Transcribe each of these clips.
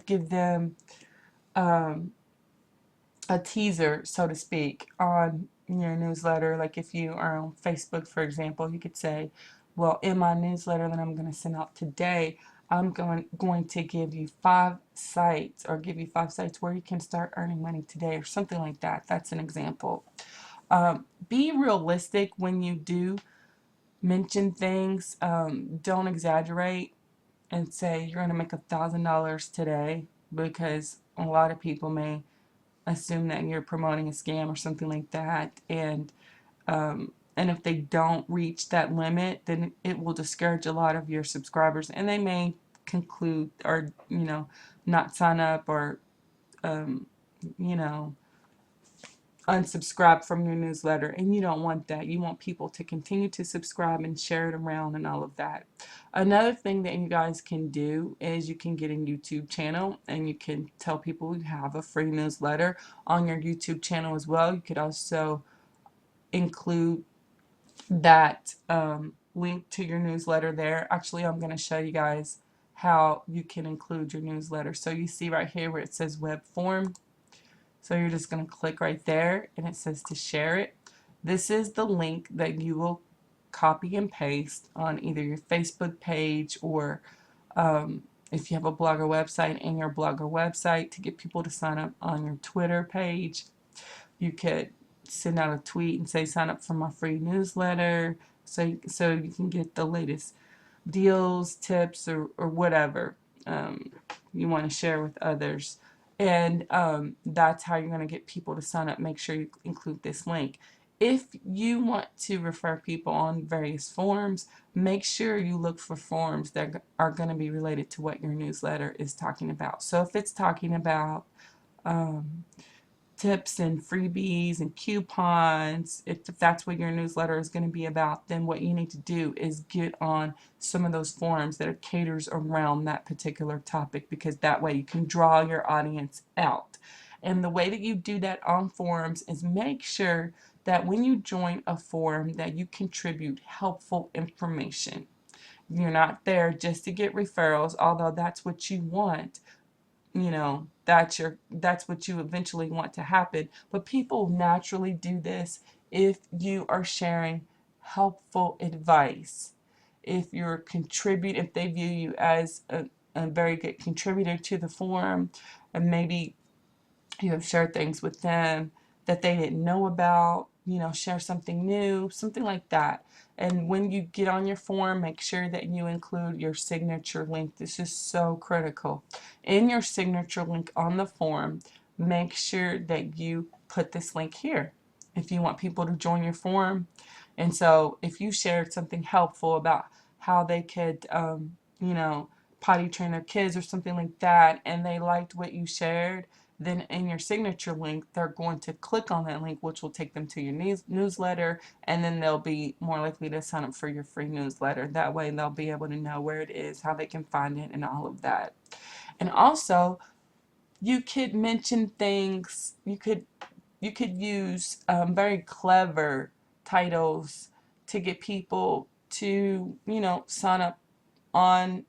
of give them um, a teaser, so to speak, on your newsletter. Like if you are on Facebook, for example, you could say, well, in my newsletter that I'm going to send out today, I'm going to give you 5 sites, or give you 5 sites where you can start earning money today, or something like that. That's an example. Be realistic when you do mention things. Don't exaggerate and say you're going to make $1,000 today, because a lot of people may assume that you're promoting a scam or something like that. And if they don't reach that limit, then it will discourage a lot of your subscribers, and they may conclude, or not sign up, or um, you know unsubscribe from your newsletter. And you don't want that. You want people to continue to subscribe and share it around and all of that. Another thing that you guys can do is you can get a YouTube channel, and you can tell people you have a free newsletter on your YouTube channel as well. You could also include that link to your newsletter there. Actually, I'm going to show you guys how you can include your newsletter. So you see right here where it says web form. So you're just going to click right there, and it says to share it. This is the link that you will copy and paste on either your Facebook page, or if you have a blog or website, in your blog or website, to get people to sign up on your Twitter page. You could send out a tweet and say, sign up for my free newsletter, so you can get the latest deals, tips, or whatever you want to share with others. And that's how you're going to get people to sign up. Make sure you include this link. If you want to refer people on various forums, make sure you look for forums that are going to be related to what your newsletter is talking about. So if it's talking about tips and freebies and coupons, if that's what your newsletter is going to be about, then what you need to do is get on some of those forums that are caters around that particular topic, because that way you can draw your audience out. And the way that you do that on forums is make sure that when you join a forum that you contribute helpful information. You're not there just to get referrals, although that's what you want. That's what you eventually want to happen, but people naturally do this if you are sharing helpful advice, if they view you as a very good contributor to the forum, and maybe you have shared things with them that they didn't know about, share something new, something like that. And when you get on your form, make sure that you include your signature link. This is so critical. In your signature link on the form, make sure that you put this link here if you want people to join your forum. And so if you shared something helpful about how they could, potty train their kids or something like that, and they liked what you shared, then in your signature link, they're going to click on that link, which will take them to your newsletter, and then they'll be more likely to sign up for your free newsletter. That way they'll be able to know where it is, how they can find it, and all of that. And also, you could mention things, you could use very clever titles to get people to, sign up on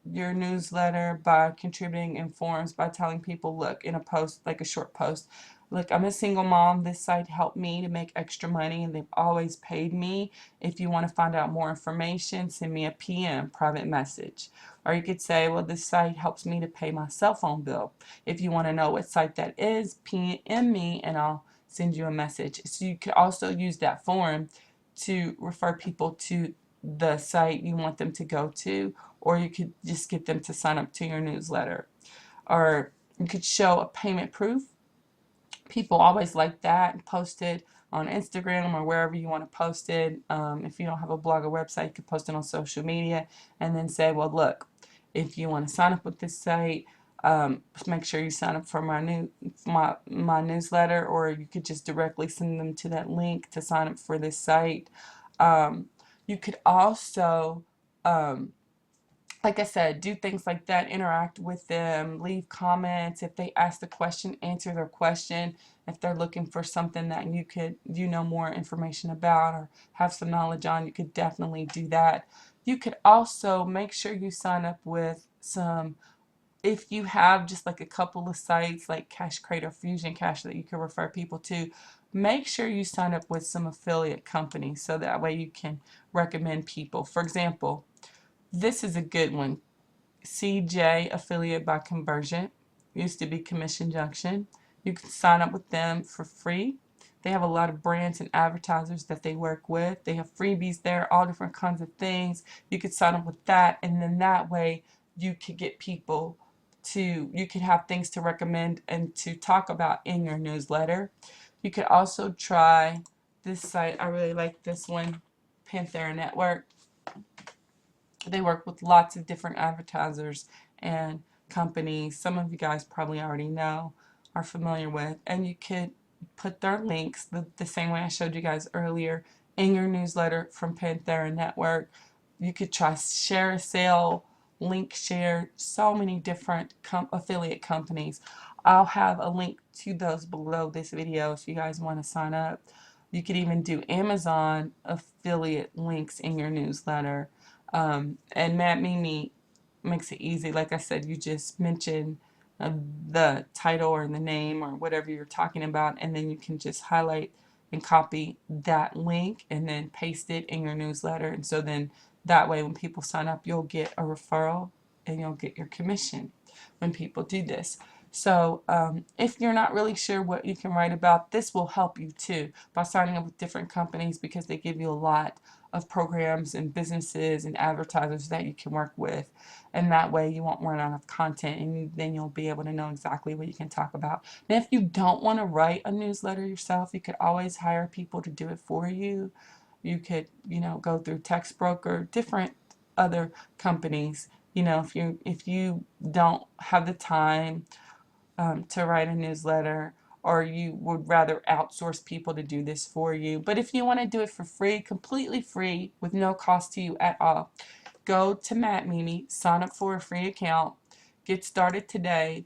your newsletter by contributing in forums, by telling people, look, in a post, like a short post, look, I'm a single mom. This site helped me to make extra money, and they've always paid me. If you want to find out more information, send me a PM, private message. Or you could say, well, this site helps me to pay my cell phone bill. If you want to know what site that is, PM me and I'll send you a message. So you could also use that forum to refer people to the site you want them to go to, or you could just get them to sign up to your newsletter. Or you could show a payment proof. People always like that, and post it on Instagram or wherever you want to post it. If you don't have a blog or website, you could post it on social media, and then say, well, look, if you want to sign up with this site, make sure you sign up for my newsletter, or you could just directly send them to that link to sign up for this site. You could also, like I said, do things like that, interact with them, leave comments. If they ask the question, answer their question. If they're looking for something that you know more information about or have some knowledge on, you could definitely do that. You could also make sure you sign up with some if you have just like a couple of sites like Cash Crate or Fusion Cash that you can refer people to, make sure you sign up with some affiliate companies so that way you can recommend people. For example, this is a good one. CJ Affiliate by Convergent, used to be Commission Junction. You can sign up with them for free. They have a lot of brands and advertisers that they work with. They have freebies there, all different kinds of things. You could sign up with that, and then that way you could get people to, you could have things to recommend and to talk about in your newsletter. You could also try this site. I really like this one, Panthera Network. They work with lots of different advertisers and companies. Some of you guys probably already know, are familiar with, and you could put their links the same way I showed you guys earlier in your newsletter from Panthera Network. You could try Share a Sale, Link Share, so many different affiliate companies. I'll have a link to those below this video if you guys want to sign up. You could even do Amazon affiliate links in your newsletter. And Matt Mimi makes it easy. Like I said, you just mention the title or the name or whatever you're talking about, and then you can just highlight and copy that link and then paste it in your newsletter. And so then that way when people sign up, you'll get a referral and you'll get your commission when people do this. So if you're not really sure what you can write about, this will help you too by signing up with different companies, because they give you a lot of programs and businesses and advertisers that you can work with, and that way you won't run out of content, and then you'll be able to know exactly what you can talk about. And if you don't want to write a newsletter yourself, you could always hire people to do it for you. You could, go through Textbroker, different other companies. If you don't have the time to write a newsletter, or you would rather outsource people to do this for you. But if you want to do it for free, completely free, with no cost to you at all, go to Matt Mimi, sign up for a free account, get started today,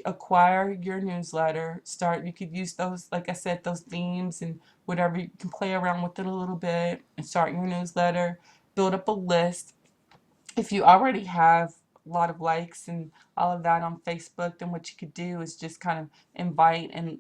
acquire your newsletter, you could use those, like I said, those themes and whatever, you can play around with it a little bit and start your newsletter, build up a list. If you already have a lot of likes and all of that on Facebook, then what you could do is just kind of invite and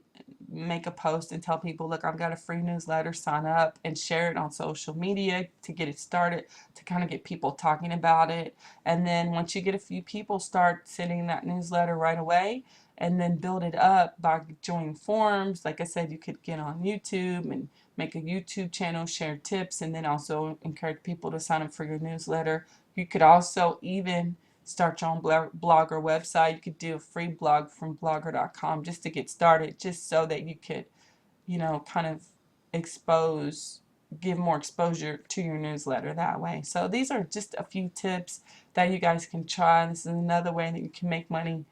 make a post and tell people, look, I've got a free newsletter, sign up, and share it on social media to get it started, to kind of get people talking about it. And then once you get a few people, start sending that newsletter right away, and then build it up by joining forums. Like I said, you could get on YouTube and make a YouTube channel, share tips, and then also encourage people to sign up for your newsletter. You could also even start your own blog or website. You could do a free blog from blogger.com just to get started, just so that you could, kind of give more exposure to your newsletter that way. So these are just a few tips that you guys can try. This is another way that you can make money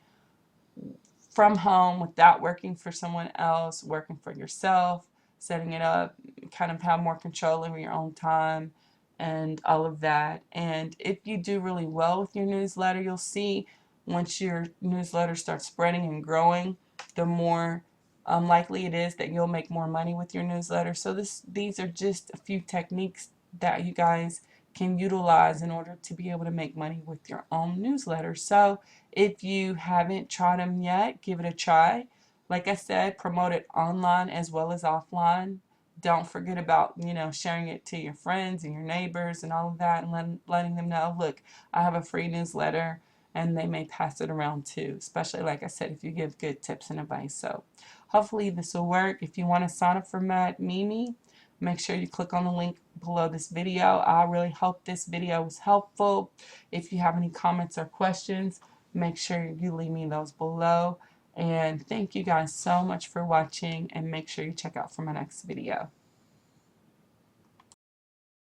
from home without working for someone else, working for yourself, setting it up, kind of have more control over your own time and all of that. And if you do really well with your newsletter, you'll see once your newsletter starts spreading and growing, the more likely it is that you'll make more money with your newsletter. So these are just a few techniques that you guys can utilize in order to be able to make money with your own newsletter. So if you haven't tried them yet, give it a try. Like I said, promote it online as well as offline. Don't forget about, sharing it to your friends and your neighbors and all of that, and letting them know, look, I have a free newsletter, and they may pass it around too, especially, like I said, if you give good tips and advice. So hopefully this will work. If you want to sign up for Matt Mimi, make sure you click on the link below this video. I really hope this video was helpful. If you have any comments or questions, make sure you leave me those below. And thank you guys so much for watching, and make sure you check out for my next video.